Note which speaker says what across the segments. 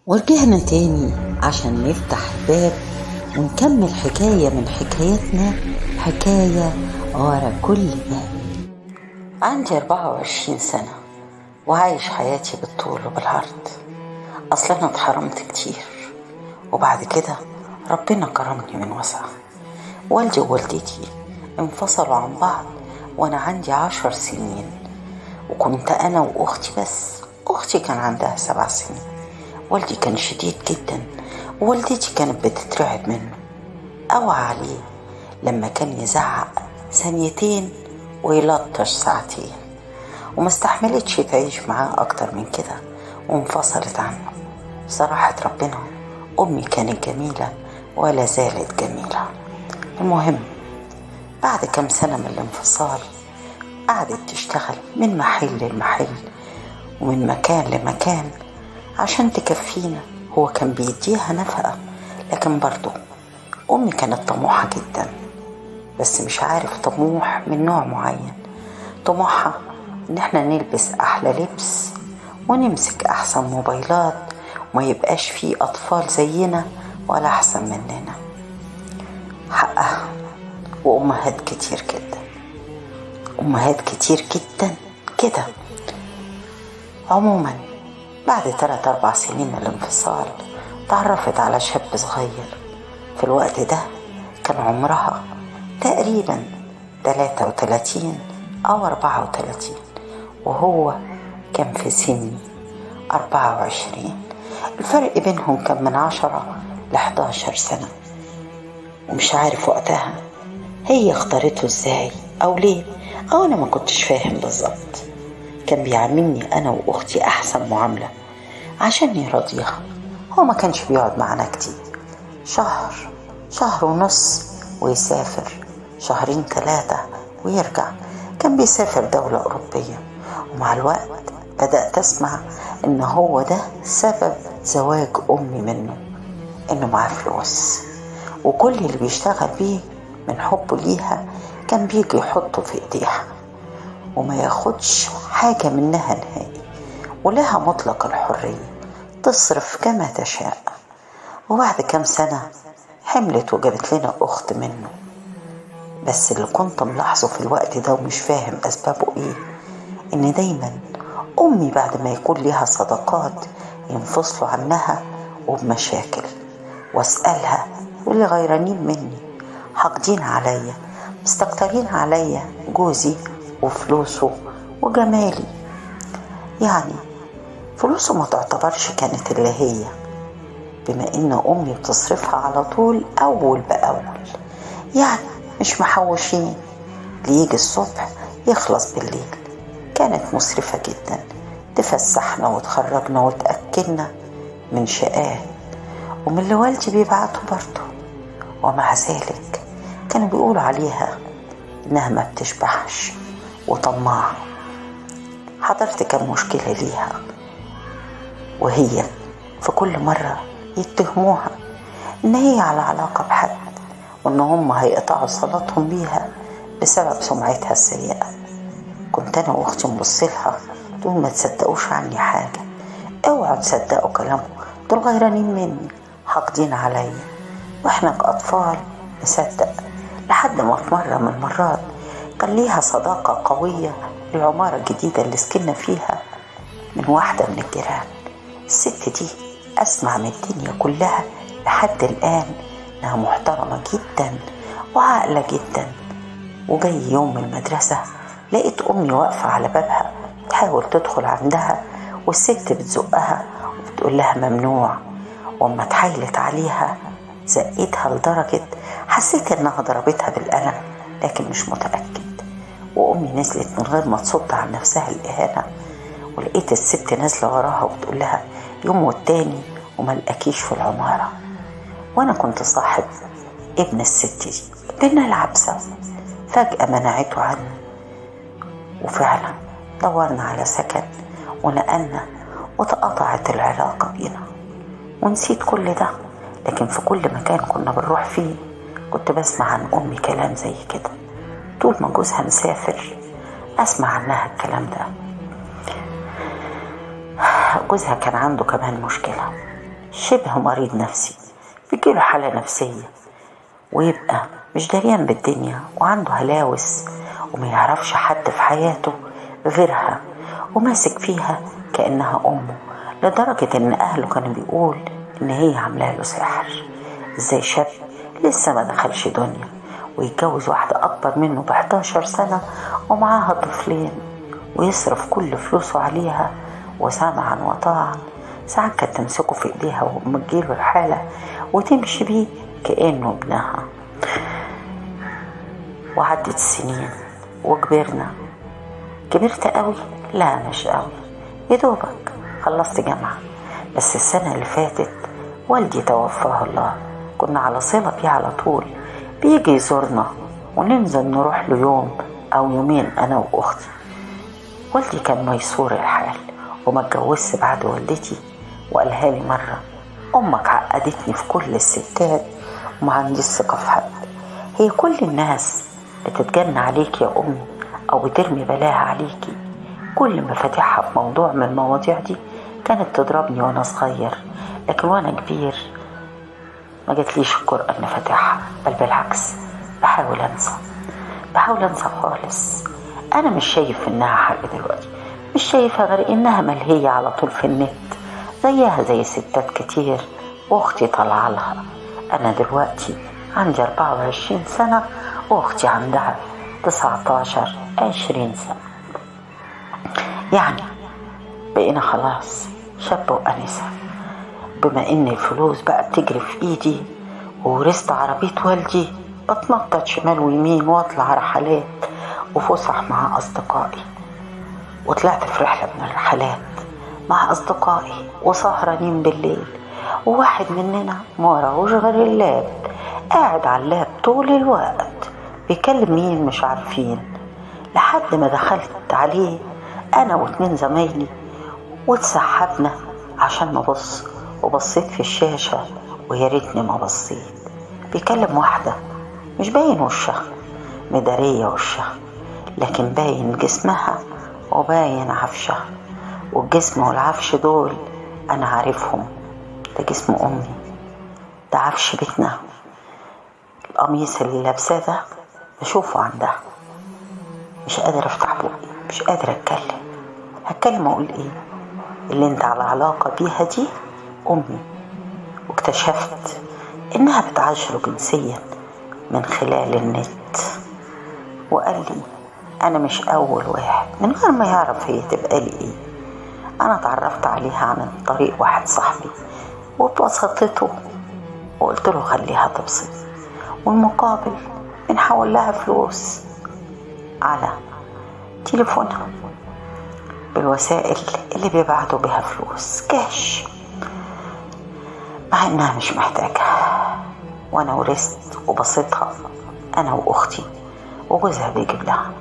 Speaker 1: ورجعنا تاني عشان نفتح الباب ونكمل حكاية من حكاياتنا، حكاية ورا كل باب. عندي 24 سنة وعايش حياتي بالطول وبالعرض. أصلا أنا اتحرمت كتير وبعد كده ربنا كرمني من وسعه. والدي ووالدتي انفصلوا عن بعض وأنا عندي 10 سنين، وكنت أنا وأختي بس. أختي كان عندها 7 سنين. والدي كان شديد جدا ووالدتي كانت بتترعب منه. أوعى عليه لما كان يزعق ثانيتين ويلطش ساعتين، وما استحملتش تعيش معاه أكتر من كده وانفصلت عنه. صراحة ربنا أمي كانت جميلة ولا زالت جميلة. المهم بعد كام سنة من الانفصال قعدت تشتغل من محل لمحل ومن مكان لمكان عشان تكفينا. هو كان بيديها نفقة، لكن برضو أمي كانت طموحة جدا، بس مش عارف طموح من نوع معين. طموحها إن احنا نلبس أحلى لبس ونمسك أحسن موبايلات وما يبقاش فيه أطفال زينا ولا أحسن مننا. حقها، وأمهات كتير جدا، أمهات كتير جدا كده. عموما بعد 3-4 سنين من الانفصال تعرفت على شاب صغير. في الوقت ده كان عمرها تقريبا 33 أو 34 وهو كان في سني 24. الفرق بينهم كان من 10 ل11 سنة، ومش عارف وقتها هي اختارته ازاي أو ليه، أو أنا ما كنتش فاهم بالظبط. كان بيعاملني أنا وأختي أحسن معاملة عشان يرضيها. هو ما كانش بيقعد معنا كتير، شهر ونص ويسافر، 2-3 ويرجع. كان بيسافر دولة أوروبية، ومع الوقت بدأت أسمع إن هو ده سبب زواج أمي منه، إنه معاه فلوس، وكل اللي بيشتغل بيه من حبه ليها كان بيجي يحطه في إيديها وما ياخدش حاجة منها نهائي، ولها مطلق الحرية تصرف كما تشاء. وبعد كام سنة حملت وجابت لنا أخت منه. بس اللي كنت ملاحظه في الوقت ده ومش فاهم أسبابه إيه، إن دايما أمي بعد ما يكون ليها صداقات ينفصلوا عنها وبمشاكل، واسألها واللي غيرانين مني، حاقدين عليا، مستكترين عليا جوزي وفلوسه وجمالي. يعني فلوسه ما تعتبرش كانت اللي هي، بما ان امي بتصرفها على طول اول باول، يعني مش محوشين ليجي الصبح يخلص بالليل. كانت مسرفة جدا، تفسحنا وتخرجنا وتأكلنا من شقاه ومن اللي والدي بيبعته برضه. ومع ذلك كانوا بيقولوا عليها انها ما بتشبعش وطماعة. حضرت كم مشكلة ليها، وهي في كل مرة يتهموها ان هي على علاقة بحد، وان هم هيقطعوا صلاتهم بيها بسبب سمعتها السيئة. كنت انا واختي نبصلها دول ما تصدقوش عني حاجة، اوعوا تصدقوا كلامهم، دول غيرانين مني، حاقدين عليا. واحنا كأطفال نصدق، لحد ما في مرة من المرات كان ليها صداقة قوية العمارة الجديدة اللي سكننا فيها من واحدة من الجيران. الست دي أسمع من الدنيا كلها لحد الآن إنها محترمة جدا وعاقلة جدا. وجاي يوم المدرسة لقيت أمي واقفة على بابها تحاول تدخل عندها، والست بتزقها وبتقول لها ممنوع. وأما اتحايلت عليها زقتها لدرجة حسيت إنها ضربتها بالقلم، لكن مش متأكد. وأمي نزلت من غير ما تصد عن نفسها الإهانة، ولقيت الست نازلة وراها وبتقول لها يوم والتاني وما لقاكيش في العمارة. وأنا كنت صاحب ابن الست دي، بنلعب سوا. فجأة منعته عني، وفعلا دورنا على سكن ونقلنا وتقطعت العلاقة بينا. ونسيت كل ده، لكن في كل مكان كنا بنروح فيه كنت بسمع عن أمي كلام زي كده. طول ما جوزها مسافر أسمع عنها الكلام ده. جوزها كان عنده كمان مشكلة، شبه مريض نفسي، بيجيله حالة نفسية ويبقى مش دريان بالدنيا وعنده هلاوس وما يعرفش حد في حياته غيرها وماسك فيها كأنها أمه، لدرجة إن أهله كانوا بيقول إن هي عاملة له سحر. إزاي شاب لسه ما دخلش دنيا ويتجوز واحدة أكبر منه ب11 سنة ومعاها طفلين ويصرف كل فلوسه عليها وسمعا وطاعا؟ ساعات كانت تمسكه في إيديها ومجيله الحالة وتمشي بيه كأنه ابنها. وعدت السنين وكبرنا. كبرت قوي؟ لا مش قوي، يدوبك خلصت جامعة. بس السنة اللي فاتت والدي توفاه الله، كنا على صلة بيه على طول، بيجي يزورنا وننزل نروح له يوم أو يومين أنا وأختي. والدي كان ميسور الحال وما اتجوزش بعد والدتي، وقالها لي مرة: أمك عقدتني في كل الستات وما عنديش ثقة في حد. هي كل الناس بتتجنى عليك يا أمي أو بترمي بلاها عليكي. كل ما فاتحها في موضوع من المواضيع دي كانت تضربني وأنا صغير، لكن وأنا كبير ما جاتليش الجرأة إن فاتحها، بل بالعكس بحاول أنسى خالص. أنا مش شايف إنها حاجة دلوقتي، مش شايفها غير إنها ملهية على طول في النت زيها زي ستات كتير وأختي طالعة لها. أنا دلوقتي عندي 24 سنة وأختي عندها 19-20 سنة، يعني بقينا خلاص شاب وأنسة. بما إن الفلوس بقى بتجري في إيدي وورثت عربية والدي، بتنطط شمال ويمين واطلع رحلات وفسح مع أصدقائي. وطلعت في رحلة من الرحلات مع أصدقائي وسهرانين بالليل، وواحد مننا ما وراهوش غير اللاب، قاعد على اللاب طول الوقت بيكلم مين مش عارفين، لحد ما دخلت عليه أنا و2 زمايلي واتسحبنا عشان نبص، وبصيت في الشاشة ويا ريتني ما بصيت. بيكلم واحدة مش باين وشها، مدارية وشها، لكن باين جسمها وباين عفشها. والجسم والعفش دول أنا عارفهم، ده جسم أمي، ده عفش بيتنا. القميص اللي لابساه ده بشوفه عندها. مش قادر أفتح بقي، مش قادر هتكلم أقول إيه؟ اللي انت على علاقة بيها دي أمي. واكتشفت إنها بتعاشره جنسيا من خلال النت. وقال لي أنا مش أول واحد، من غير ما يعرف هي تبقى لي إيه. أنا اتعرفت عليها عن طريق واحد صاحبي وبسطته وقلت له خليها تبسط، والمقابل بنحول لها فلوس على تليفونها بالوسائل اللي بيبعتوا بها فلوس كاش، مع انها مش محتاجة. وانا ورثت وبسطها انا واختي وجوزها بيجيب لها.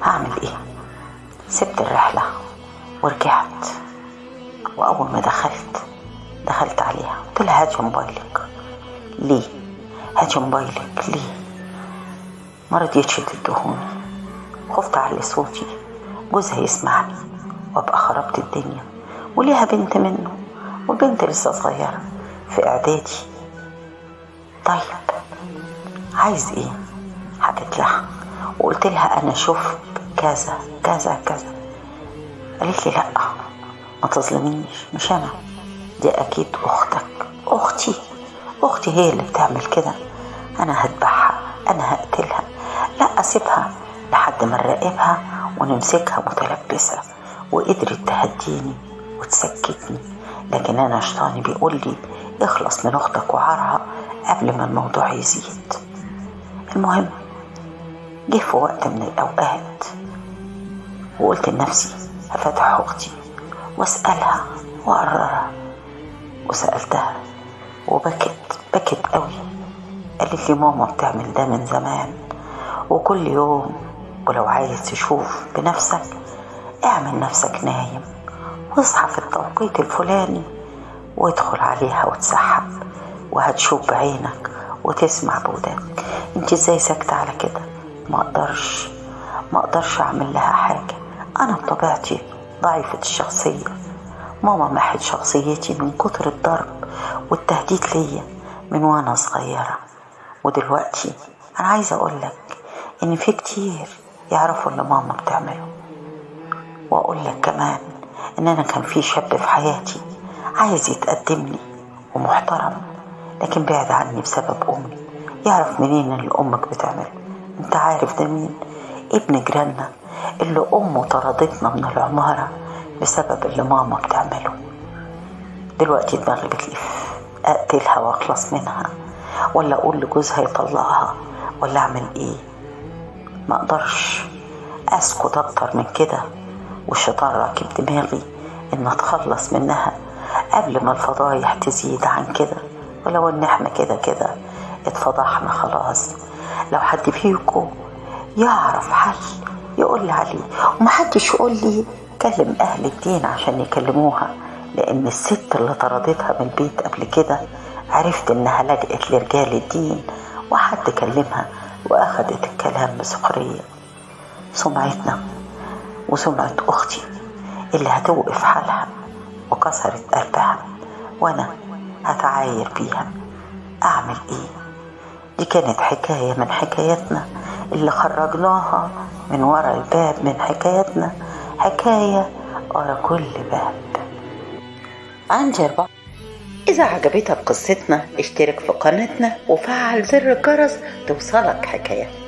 Speaker 1: هعمل ايه؟ سبت الرحلة ورجعت، واول ما دخلت عليها قلت لها هاتي موبايلك. ليه؟ هاتي موبايلك ليه؟ ما رضيتش تدهوني، خفت على صوتي جوزها يسمعني وابقى خربت الدنيا، وليها بنت منه والبنت لسه صغيرة في اعدادي. طيب عايز ايه؟ حكيت لها وقلت لها انا شفت كذا كذا كذا. قالت لي لا ما تظلمينيش، مش انا، دي اكيد اختك. اختي هي اللي بتعمل كده، انا هذبحها، انا هقتلها، لا اسيبها لحد ما نراقبها ونمسكها متلبسة. وقدرت تهديني وتسكتني، لكن انا شيطاني بيقول لي اخلص من اختك وعارها قبل ما الموضوع يزيد. المهم جه في وقت من الاوقات وقلت لنفسي هفتح اختي واسألها واقررها، وسألتها وبكت قوي. قالت لي ماما بتعمل ده من زمان وكل يوم، ولو عايز تشوف بنفسك اعمل نفسك نايم واصحى في التوقيت الفلاني وادخل عليها وتسحب، وهتشوف بعينك وتسمع بودانك. انت ازاي ساكتة على كده؟ ما اقدرش اعمل لها حاجة، انا بطبيعتي ضعيفة الشخصية، ماما محت شخصيتي من كتر الضرب والتهديد ليا من وانا صغيرة. ودلوقتي انا عايزة اقولك ان في كتير يعرفوا اللي ماما بتعمله. واقولك كمان ان انا كان في شاب في حياتي عايز يتقدمني ومحترم، لكن بعد عني بسبب امي. يعرف منين اللي امك بتعمله؟ انت عارف ده مين؟ ابن جيراننا اللي امه طردتنا من العمارة بسبب اللي ماما بتعمله. دلوقتي دماغي بتلف، اقتلها واخلص منها ولا اقول لجوزها يطلقها ولا اعمل ايه؟ ما اقدرش اسكت اكتر من كده، والشيطان راكب دماغي ان اتخلص منها قبل ما الفضايح تزيد عن كده. ولو ان احنا كده كده اتفضحنا خلاص. لو حد فيكم يعرف حل يقول لي عليه، ومحدش يقول لي كلم اهل الدين عشان يكلموها، لان الست اللي طردتها من البيت قبل كده عرفت انها لجأت لرجال الدين وحد كلمها واخدت الكلام بسخرية. سمعتنا وسمعة اختي اللي هتوقف حالها وكسرت قلبها وانا هتعاير بيها. اعمل ايه؟ دي كانت حكاية من حكاياتنا اللي خرجناها من ورا الباب، من حكاياتنا حكاية ورا كل باب. عندي 4. إذا عجبتك قصتنا اشترك في قناتنا وفعل زر الجرس توصلك حكايات.